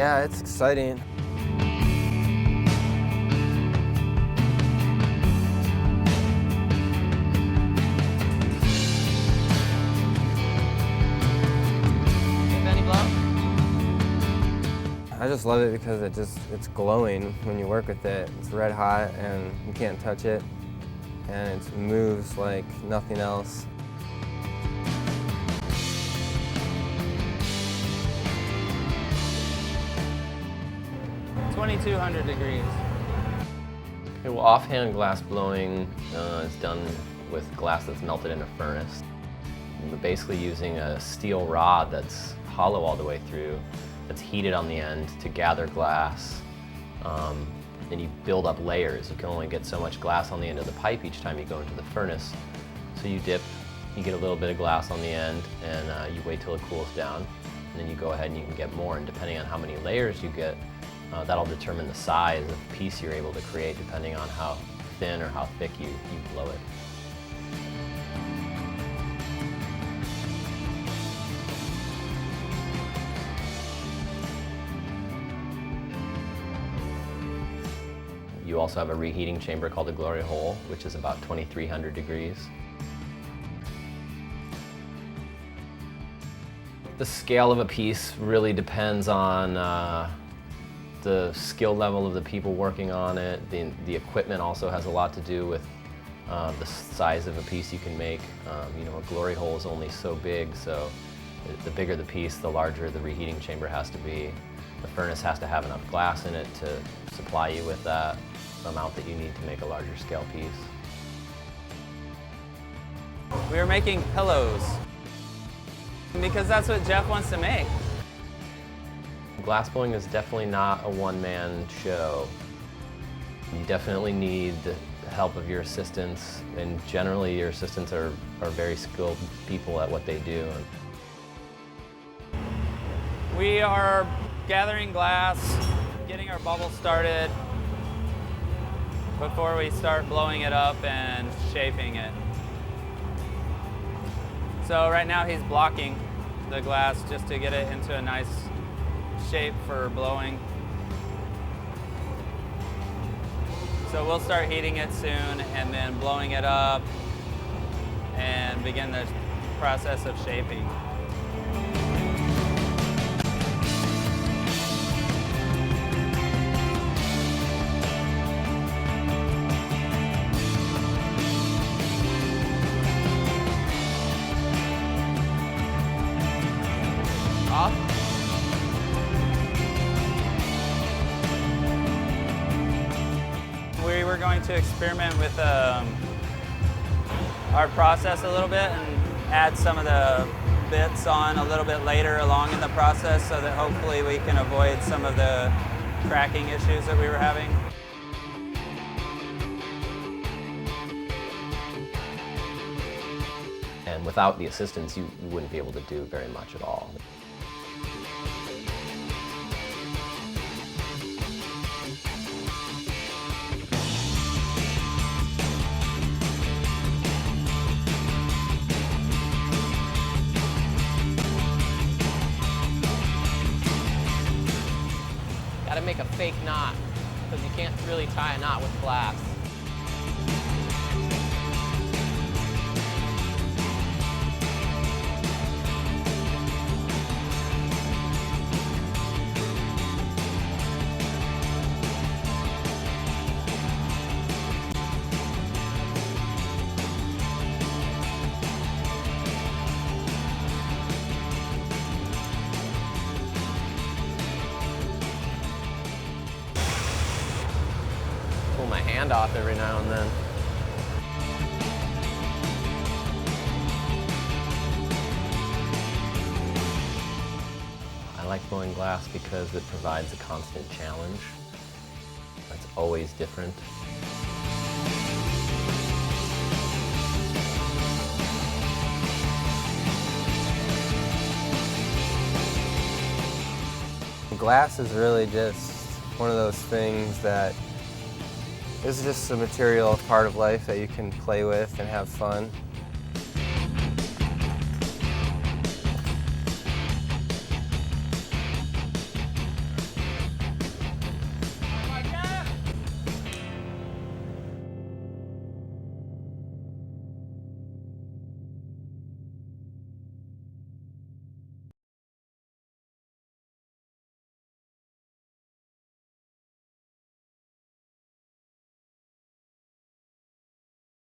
Yeah, it's exciting. I just love it because it's glowing when you work with it. It's red hot and you can't touch it, and it moves like nothing else. It's 2,200 degrees. Okay, well, offhand glass blowing is done with glass that's melted in a furnace. We're basically using a steel rod that's hollow all the way through, that's heated on the end to gather glass. Then you build up layers. You can only get so much glass on the end of the pipe each time you go into the furnace. So you dip, you get a little bit of glass on the end, and you wait till it cools down. And then you go ahead and you can get more. And depending on how many layers you get, that'll determine the size of the piece you're able to create, depending on how thin or how thick you blow it. You also have a reheating chamber called the glory hole, which is about 2,300 degrees. The scale of a piece really depends on the skill level of the people working on it. The equipment also has a lot to do with the size of a piece you can make. You know, a glory hole is only so big, so the bigger the piece, the larger the reheating chamber has to be. The furnace has to have enough glass in it to supply you with that amount that you need to make a larger scale piece. We are making pillows because that's what Jeff wants to make. Glass blowing is definitely not a one-man show. You definitely need the help of your assistants, and generally your assistants are very skilled people at what they do. We are gathering glass, getting our bubble started before we start blowing it up and shaping it. So right now he's blocking the glass just to get it into a nice shape for blowing. So we'll start heating it soon and then blowing it up and begin the process of shaping. We were going to experiment with our process a little bit and add some of the bits on a little bit later along in the process so that hopefully we can avoid some of the cracking issues that we were having. And without the assistance, you wouldn't be able to do very much at all. Got to make a fake knot, because you can't really tie a knot with glass. Pull my hand off every now and then. I like blowing glass because it provides a constant challenge. It's always different. Glass is really just one of those things that is just a material, part of life that you can play with and have fun.